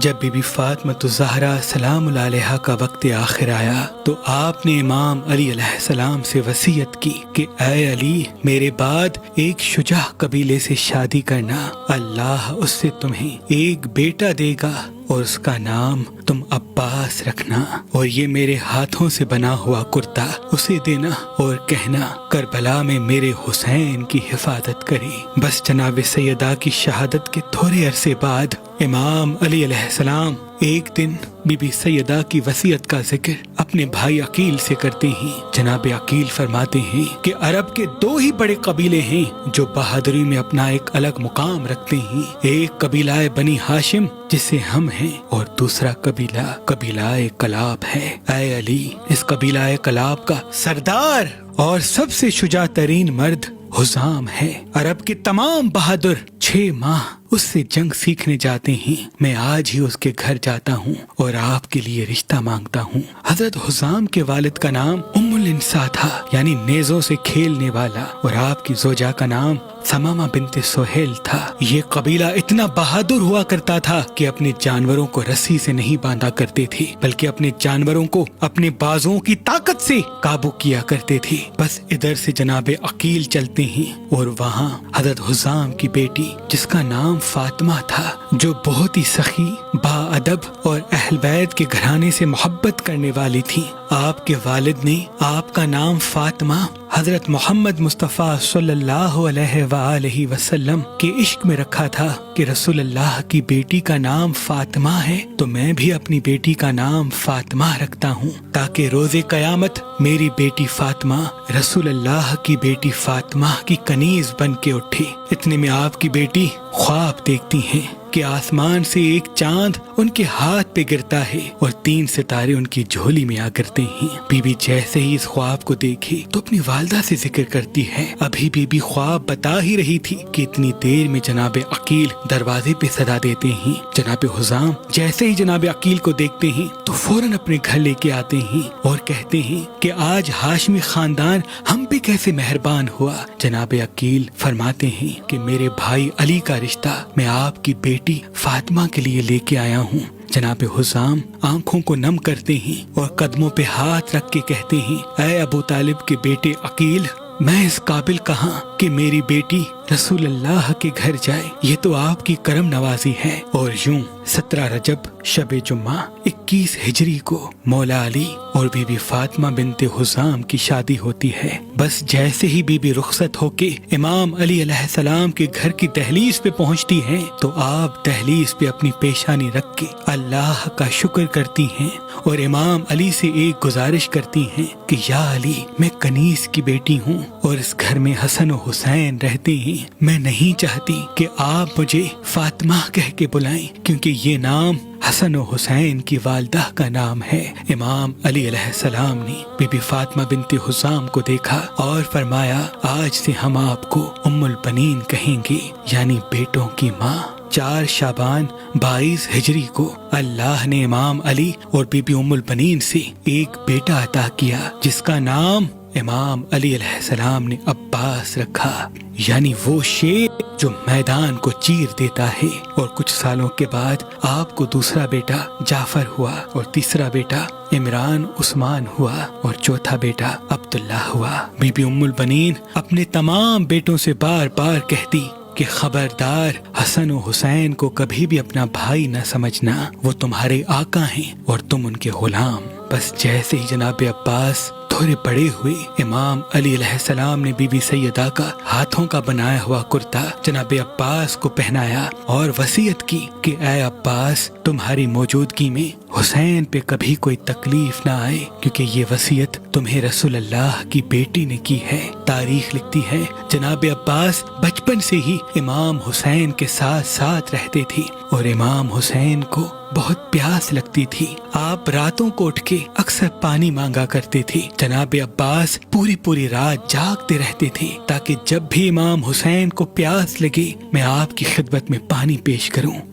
جب be be Fatima الزہرا سلام اللہ علیہا کا وقت آخر آیا تو آپ نے امام علی علیہ السلام سے وصیت کی کہ اے علی، میرے بعد ایک شجاع قبیلے سے شادی کرنا، اللہ اس سے تمہیں ایک بیٹا دے گا اور اس کا نام تم عباس رکھنا، اور یہ میرے ہاتھوں سے بنا ہوا کرتا اسے دینا اور کہنا کربلا میں میرے حسین کی حفاظت کرے۔ بس جناب سیدہ کی شہادت کے تھوڑے عرصے بعد امام علی علیہ السلام ایک دن بی بی سیدہ کی وصیت کا ذکر اپنے بھائی عقیل سے کرتے ہیں۔ جناب عقیل فرماتے ہیں کہ عرب کے دو ہی بڑے قبیلے ہیں جو بہادری میں اپنا ایک الگ مقام رکھتے ہیں، ایک قبیلہ بنی ہاشم جس سے ہم ہیں، اور دوسرا قبیلہ کلاب ہے۔ اے علی، اس قبیلہ کلاب کا سردار اور سب سے شجاع ترین مرد حزام ہے۔ عرب کے تمام بہادر 6 ماہ اس سے جنگ سیکھنے جاتے ہیں۔ میں آج ہی اس کے گھر جاتا ہوں اور آپ کے لیے رشتہ مانگتا ہوں۔ حضرت حزام کے والد کا نام ام الانسا تھا، یعنی نیزوں سے کھیلنے والا، اور آپ کی زوجہ کا نام ثمامہ بنت سہیل تھا۔ یہ قبیلہ اتنا بہادر ہوا کرتا تھا کہ اپنے جانوروں کو رسی سے نہیں باندھا کرتے تھے، بلکہ اپنے جانوروں کو اپنے بازوں کی طاقت سے قابو کیا کرتے تھے۔ بس ادھر سے جناب عقیل چلتے ہیں اور وہاں حضرت حزام کی بیٹی جس کا نام فاطمہ تھا، جو بہت ہی سخی، باادب اور اہل بیت کے گھرانے سے محبت کرنے والی تھی، آپ کے والد نے آپ کا نام فاطمہ حضرت محمد مصطفیٰ صلی اللہ علیہ وآلہ وسلم کے عشق میں رکھا تھا کہ رسول اللہ کی بیٹی کا نام فاطمہ ہے تو میں بھی اپنی بیٹی کا نام فاطمہ رکھتا ہوں، تاکہ روز قیامت میری بیٹی فاطمہ رسول اللہ کی بیٹی فاطمہ کی کنیز بن کے اٹھے۔ اتنے میں آپ کی بیٹی خواب دیکھتی ہیں کہ آسمان سے ایک چاند ان کے ہاتھ پہ گرتا ہے اور 3 ستارے ان کی جھولی میں آ گرتے ہیں۔ بی بی جیسے ہی اس خواب کو دیکھی تو اپنی والدہ سے ذکر کرتی ہے۔ ابھی بی بی خواب بتا ہی رہی تھی کہ اتنی دیر میں جناب عقیل دروازے پہ صدا دیتے ہیں۔ جناب حزام جیسے ہی جناب عقیل کو دیکھتے ہیں تو فوراً اپنے گھر لے کے آتے ہیں اور کہتے ہیں کہ آج ہاشمی خاندان ہم پہ کیسے مہربان ہوا۔ جناب عقیل فرماتے ہیں کہ میرے بھائی علی کا رشتہ میں آپ کی بیٹی فاطمہ کے لیے لے کے آیا ہوں۔ جناب حزام آنکھوں کو نم کرتے ہیں اور قدموں پہ ہاتھ رکھ کے کہتے ہیں، اے ابو طالب کے بیٹے عقیل، میں اس قابل کہاں کہ میری بیٹی رسول اللہ کے گھر جائے، یہ تو آپ کی کرم نوازی ہے۔ اور یوں 17 رجب شب جمعہ 21 ہجری کو مولا علی اور بی بی فاطمہ بنت حزام کی شادی ہوتی ہے۔ بس جیسے ہی بی بی رخصت ہو کے امام علی علیہ السلام کے گھر کی دہلیز پہ پہنچتی ہیں تو آپ دہلیز پہ اپنی پیشانی رکھ کے اللہ کا شکر کرتی ہیں اور امام علی سے ایک گزارش کرتی ہیں کہ یا علی، میں کنیز کی بیٹی ہوں اور اس گھر میں حسن و حسین رہتے ہیں، میں نہیں چاہتی کہ آپ مجھے فاطمہ کہہ کے بلائیں، کیونکہ یہ نام حسن و حسین کی والدہ کا نام ہے۔ امام علی علیہ السلام نے بی بی فاطمہ بنت حزام کو دیکھا اور فرمایا، آج سے ہم آپ کو ام البنین کہیں گے، یعنی بیٹوں کی ماں۔ 4 شعبان 22 ہجری کو اللہ نے امام علی اور بی بی ام البنین سے ایک بیٹا عطا کیا جس کا نام امام علی علیہ السلام نے عباس رکھا، یعنی وہ شیر جو میدان کو چیر دیتا ہے۔ اور کچھ سالوں کے بعد آپ کو دوسرا بیٹا جعفر ہوا اور تیسرا بیٹا عمران عثمان ہوا اور چوتھا بیٹا عبداللہ ہوا۔ بی بی ام البنین اپنے تمام بیٹوں سے بار بار کہتی کہ خبردار، حسن و حسین کو کبھی بھی اپنا بھائی نہ سمجھنا، وہ تمہارے آقا ہیں اور تم ان کے غلام۔ بس جیسے ہی جناب عباس تھوڑے بڑے ہوئے، امام علی علیہ السلام نے بی بی سیدہ کا ہاتھوں کا بنایا ہوا کرتا جناب عباس کو پہنایا اور وصیت کی کہ اے عباس، تمہاری موجودگی میں حسین پہ کبھی کوئی تکلیف نہ آئے، کیونکہ یہ وصیت تمہیں رسول اللہ کی بیٹی نے کی ہے۔ تاریخ لکھتی ہے جناب عباس بچپن سے ہی امام حسین کے ساتھ ساتھ رہتے تھے اور امام حسین کو بہت پیاس لگتی تھی۔ آپ راتوں کو اٹھ کے اکثر پانی مانگا کرتے تھے۔ جناب عباس پوری رات جاگتے رہتے تھے تاکہ جب بھی امام حسین کو پیاس لگے میں آپ کی خدمت میں پانی پیش کروں۔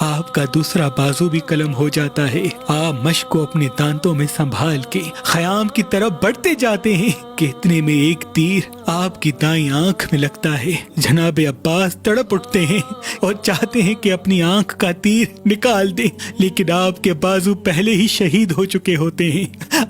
آپ کا دوسرا بازو بھی قلم ہو جاتا ہے۔ آپ مشق کو اپنے دانتوں میں سنبھال کے خیام کی طرف بڑھتے جاتے ہیں کہ اتنے میں ایک تیر آپ کی دائیں آنکھ میں لگتا ہے۔ جناب عباس تڑپ اٹھتے ہیں اور چاہتے ہیں کہ اپنی آنکھ کا تیر نکال دیں، لیکن آپ کے بازو پہلے ہی شہید ہو چکے ہوتے ہیں۔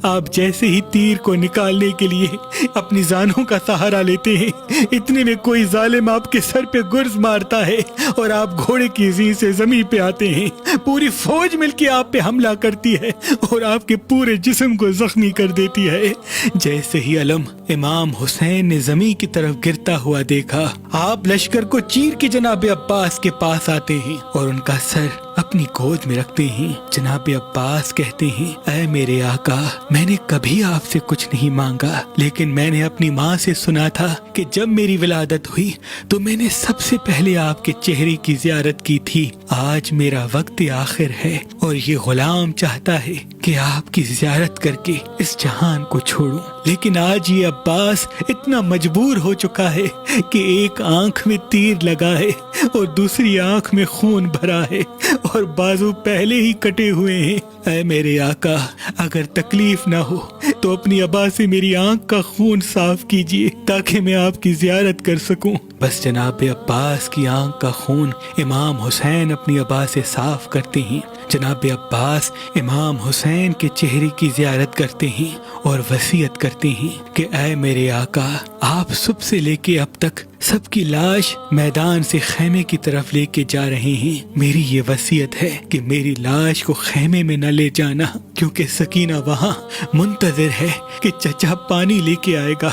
آپ جیسے ہی تیر کو نکالنے کے لیے اپنی زانوں کا سہارا لیتے ہیں، اتنے میں کوئی ظالم آپ کے سر پہ گرز مارتا ہے اور آپ گھوڑے کی زین سے زمین پہ آتے ہیں۔ پوری فوج مل کے آپ پہ حملہ کرتی ہے اور آپ کے پورے جسم کو زخمی کر دیتی ہے۔ جیسے ہی علم امام حسین نے زمین کی طرف گرتا ہوا دیکھا، آپ لشکر کو چیر کے جناب عباس کے پاس آتے ہیں اور ان کا سر اپنی گود میں رکھتے ہیں۔ جناب عباس کہتے ہیں، اے میرے آقا، میں نے کبھی آپ سے کچھ نہیں مانگا، لیکن میں نے اپنی ماں سے سنا تھا کہ جب میری ولادت ہوئی تو میں نے سب سے پہلے آپ کے چہرے کی زیارت کی تھی۔ آج میرا وقت آخر ہے اور یہ غلام چاہتا ہے کہ آپ کی زیارت کر کے اس جہان کو چھوڑوں، لیکن آج یہ عباس اتنا مجبور ہو چکا ہے کہ ایک آنکھ میں تیر لگا ہے اور دوسری آنکھ میں خون بھرا ہے اور بازو پہلے ہی کٹے ہوئے ہیں۔ اے میرے آقا، اگر تکلیف نہ ہو تو اپنی ابا سے میری آنکھ کا خون صاف کیجیے تاکہ میں آپ کی زیارت کر سکوں۔ بس جناب عباس کی آنکھ کا خون امام حسین اپنی ابا سے صاف کرتے ہیں۔ جناب عباس امام حسین کے چہرے کی زیارت کرتے ہیں اور وصیت کرتے ہیں کہ اے میرے آقا، آپ صبح سے لے کے اب تک سب کی لاش میدان سے خیمے کی طرف لے کے جا رہے ہیں۔ میری یہ وصیت ہے کہ میری لاش کو خیمے میں نہ لے جانا، کیونکہ سکینہ وہاں منتظر ہے کہ چچا پانی لے کے آئے گا۔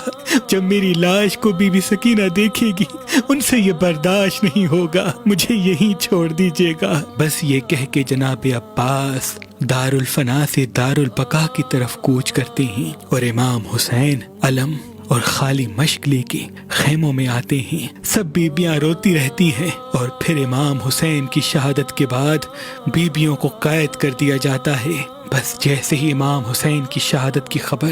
جب میری لاش کو بی بی سکینہ دیکھے گی، ان سے یہ برداشت نہیں ہوگا، مجھے یہیں چھوڑ دیجیے گا۔ بس یہ کہہ کے جناب عباس دارالفنا سے دارالبقا کی طرف کوچ کرتے ہیں اور امام حسین علم اور خالی مشق لے کے خیموں میں آتے ہیں۔ سب بیبیاں روتی رہتی ہیں اور پھر امام حسین کی شہادت کے بعد بیبیوں کو قید کر دیا جاتا ہے۔ بس جیسے ہی امام حسین کی شہادت کی خبر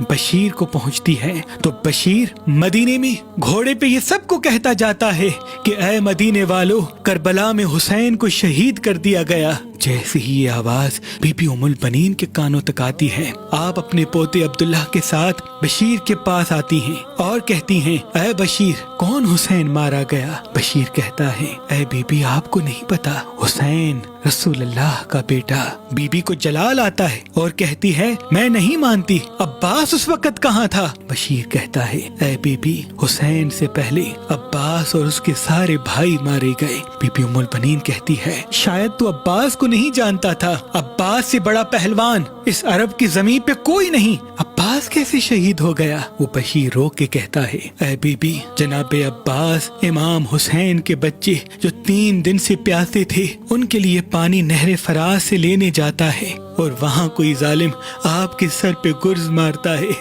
بشیر کو پہنچتی ہے تو بشیر مدینے میں گھوڑے پہ یہ سب کو کہتا جاتا ہے کہ اے مدینے والو، کربلا میں حسین کو شہید کر دیا گیا۔ جیسے ہی یہ آواز بی بی ام البنین کے کانوں تک آتی ہے، آپ اپنے پوتے عبداللہ کے ساتھ بشیر کے پاس آتی ہیں اور کہتی ہیں، اے بشیر، کون حسین مارا گیا؟ بشیر کہتا ہے، اے بی بی، آپ کو نہیں پتا، حسین رسول اللہ کا بیٹا۔ بی بی کو جلال آتا ہے اور کہتی ہے، میں نہیں مانتی، عباس اس وقت کہاں تھا؟ بشیر کہتا ہے، اے بی بی، حسین سے پہلے عباس اور اس کے سارے بھائی مارے گئے۔ بی بی ام البنین کہتی ہے، شاید تو عباس کو نہیں جانتا تھا، عباس سے بڑا پہلوان اس عرب کی زمین پہ کوئی نہیں، عباس کیسے شہید ہو گیا؟ وہ بشیر رو کے کہتا ہے، اے بی بی، جناب عباس امام حسین کے بچے جو 3 دن سے پیاسے تھے، ان کے لیے پانی نہر فراز سے لینے جاتا ہے اور وہاں کوئی ظالم آپ کے سر پہ گرز مارتا ہے،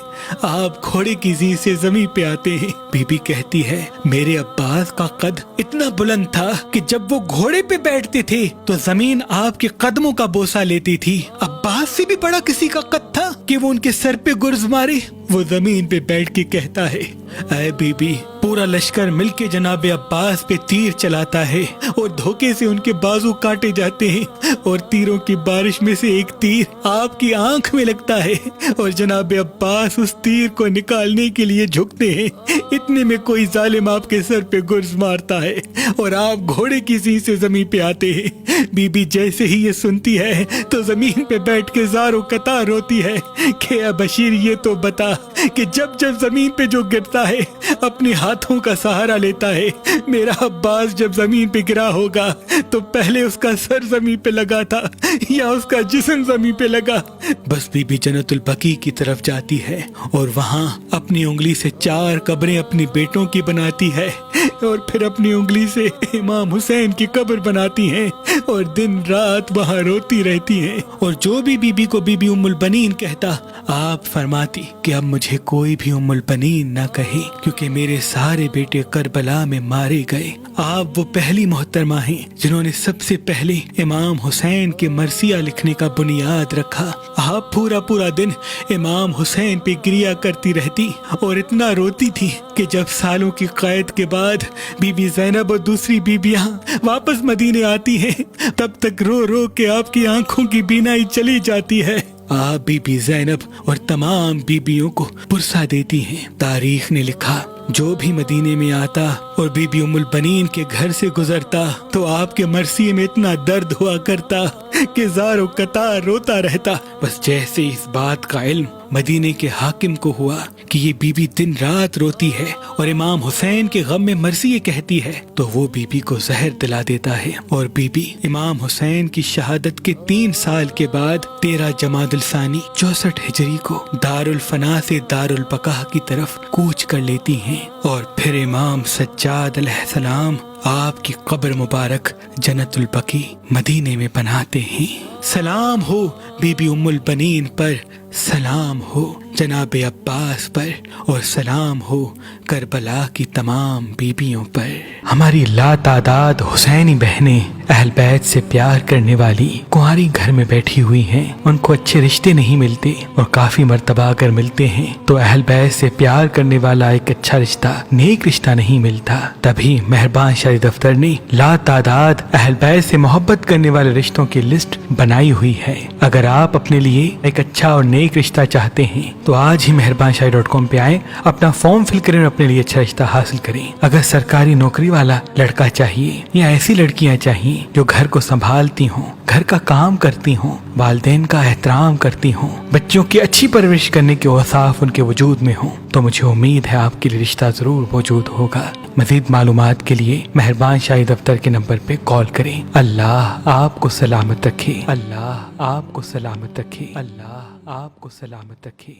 آپ گھوڑے کی زین سے زمین پہ آتے ہیں۔ بی بی کہتی ہے، میرے عباس کا قد اتنا بلند تھا کہ جب وہ گھوڑے پہ بیٹھتے تھے تو زمین آپ کے قدموں کا بوسہ لیتی تھی۔ عباس سے بھی بڑا کسی کا قد تھا کہ وہ ان کے سر پہ گرز مارے؟ وہ زمین پہ بیٹھ کے کہتا ہے، اے بی بی، پورا لشکر مل کے جناب عباس پہ تیر چلاتا ہے اور دھوکے سے ان کے بازو کاٹے جاتے ہیں اور تیروں کی بارش میں سے ایک تیر آپ کی آنکھ میں لگتا ہے اور جناب عباس اس تیر کو نکالنے کے لیے جھکتے ہیں۔ اتنے میں کوئی ظالم آپ کے سر پہ گرز مارتا ہے اور آپ گھوڑے کی زین سے زمین پہ آتے ہیں۔ بی بی جیسے ہی یہ سنتی ہے تو زمین پہ بیٹھ کے زار و قطار روتی ہے کہ اے بشیر، یہ تو بتا کہ جب جب زمین پہ جو گرتا ہے اپنے ہاتھوں کا سہارا لیتا ہے، میرا عباس جب زمین پہ گرا ہوگا تو پہلے اس کا سر زمین پہ لگا تھا یا اس کا جسم زمین پہ لگا؟ بس بی بی جنت البقیع کی طرف جاتی ہے اور وہاں اپنی انگلی سے 4 قبریں اپنی بیٹوں کی بناتی ہے اور پھر اپنی انگلی سے امام حسین کی قبر بناتی ہیں اور دن رات وہاں روتی رہتی ہیں۔ اور جو بھی بی بی کو بی بی ام البنین کہتا، آپ فرماتی کہ اب مجھے کوئی بھی ام البنین نہ کہے، کیونکہ میرے سارے بیٹے کربلا میں مارے گئے۔ آپ وہ پہلی محترمہ ہیں جنہوں نے سب سے پہلے امام حسین کے مرثیہ لکھنے کا بنیاد رکھا۔ آپ پورا دن امام حسین پہ گریا کرتی رہتی تھی اور اتنا روتی تھی کہ جب سالوں کی قید کے بعد بی بی زینب اور دوسری بیویاں واپس مدینے آتی ہیں تب تک رو رو کے آپ کی آنکھوں کی بینائی چلی جاتی ہے۔ آپ بی بی زینب اور تمام بیویوں کو پرسہ دیتی ہیں۔ تاریخ نے لکھا جو بھی مدینے میں آتا اور بی بی ام البنین کے گھر سے گزرتا تو آپ کے مرثیے میں اتنا درد ہوا کرتا کہ زار و قطار روتا رہتا۔ بس جیسے اس بات کا علم مدینے کے حاکم کو ہوا کہ یہ بی بی دن رات روتی ہے اور امام حسین کے غم میں مرثیے کہتی ہے تو وہ بی بی کو زہر دلا دیتا ہے، اور بی بی امام حسین کی شہادت کے 3 سال کے بعد 13 جمادی الثانی 64 ہجری کو دارالفنا سے دارالبقاء کی طرف کوچ کر لیتی ہیں، اور پھر امام سجاد علیہ السلام آپ کی قبر مبارک جنت البقیع مدینے میں بناتے ہیں۔ سلام ہو بی بی ام البنین پر، سلام ہو جناب عباس پر، اور سلام ہو کربلا کی تمام بیبیوں پر۔ ہماری لا تعداد حسینی بہنیں اہل بیت سے پیار کرنے والی کنواری گھر میں بیٹھی ہوئی ہیں، ان کو اچھے رشتے نہیں ملتے، اور کافی مرتبہ اگر ملتے ہیں تو اہل بیت سے پیار کرنے والا ایک اچھا رشتہ، نیک رشتہ نہیں ملتا۔ تبھی مہربان شاہی دفتر نے لا تعداد اہل بیت سے محبت کرنے والے رشتوں کی لسٹ بنائی ہوئی ہے۔ اگر آپ اپنے لیے ایک اچھا اور نیک رشتہ چاہتے ہیں تو آج ہی مہربان شاہی .com پہ آئیں، اپنا فارم فل کریں اور اپنے لیے اچھا رشتہ حاصل کریں۔ اگر سرکاری نوکری والا لڑکا چاہیے یا ایسی لڑکیاں چاہیے جو گھر کو سنبھالتی ہوں، گھر کا کام کرتی ہوں، والدین کا احترام کرتی ہوں، بچوں کی اچھی پرورش کرنے کے اوصاف ان کے وجود میں ہوں، تو مجھے امید ہے آپ کے لیے رشتہ ضرور موجود ہوگا۔ مزید معلومات کے لیے مہربان شاہی دفتر کے نمبر پہ کال کریں۔ اللہ آپ کو سلامت رکھے، اللہ آپ کو سلامت رکھے، اللہ آپ کو سلامت رکھے۔